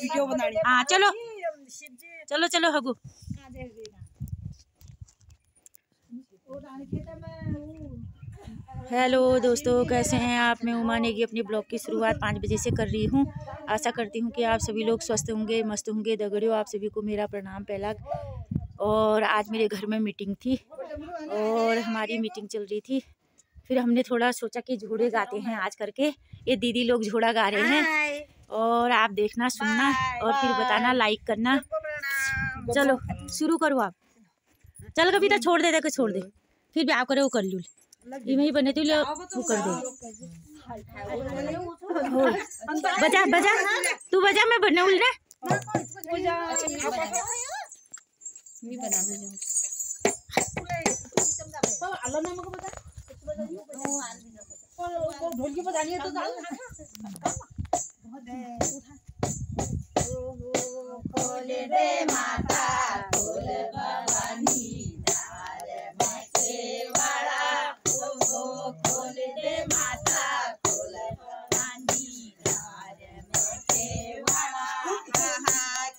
Video बनानी। हाँ चलो चलो चलो हगू। हेलो दोस्तों, कैसे हैं आप। मैं उमा नेगी अपनी ब्लॉग की शुरुआत 5 बजे से कर रही हूँ। आशा करती हूँ कि आप सभी लोग स्वस्थ होंगे, मस्त होंगे। दगड़ियों, आप सभी को मेरा प्रणाम पहला। और आज मेरे घर में मीटिंग थी और हमारी मीटिंग चल रही थी। फिर हमने थोड़ा सोचा कि झोड़े गाते हैं आज करके। ये दीदी लोग झोड़ा गा रहे हैं और आप देखना, सुनना और फिर बताना, लाइक करना। चलो शुरू करो आप। चल कभी तो छोड़ दे के छोड़ दे, फिर भी आप करे वो कर लूल। ये बने तो वो कर दे। बजा बजा तू बजा, मैं बने उल ना ढोलकी बजानी है तो खोल दे माता खोल भवानी द्वार बकेवाड़ा, खोल दे माता खोल भवानी द्वार बकेवाड़ा।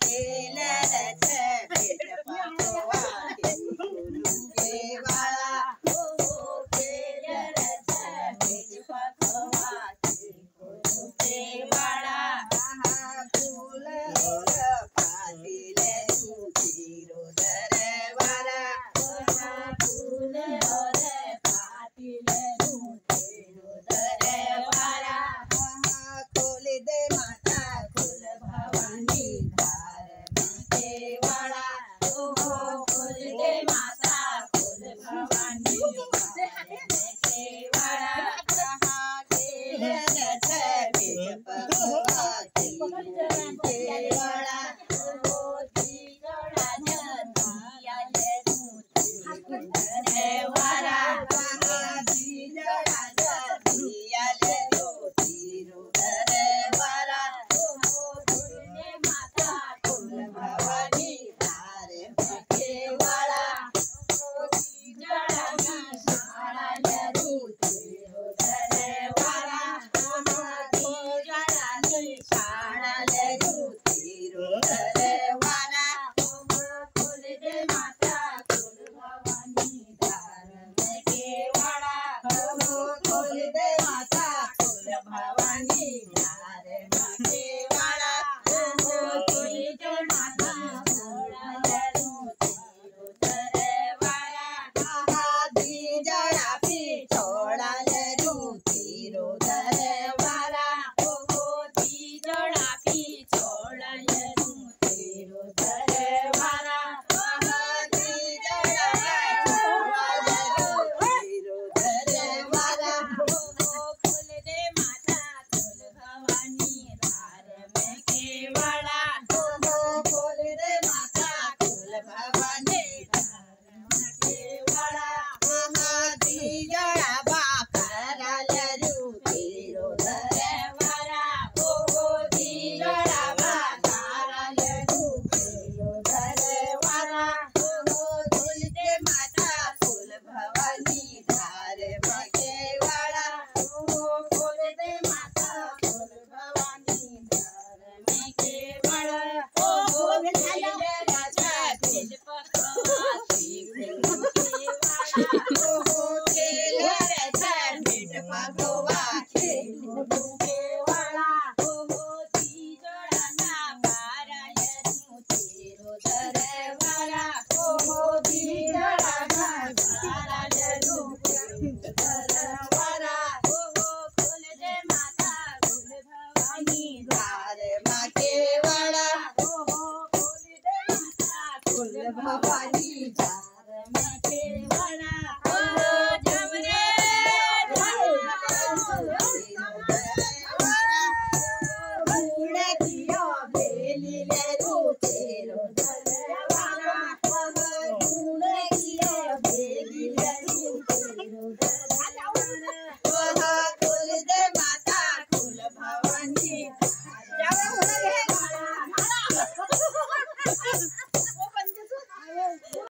खेल रच भेट पकवा केवाड़ा, खेल रच भेट पकवा केवाड़ा। फूल और पातिल रूपीरो दरबारा, फूल और पातिल रूपीरो दरबारा। खोल दे माता खोल भवानी द्वार बकेवाड़ा, खोल दे माता खोल भवानी द्वार बकेवाड़ा। खेल रच भेट पकवा केवाड़ा, भवानी द्वार बकेवाड़ा।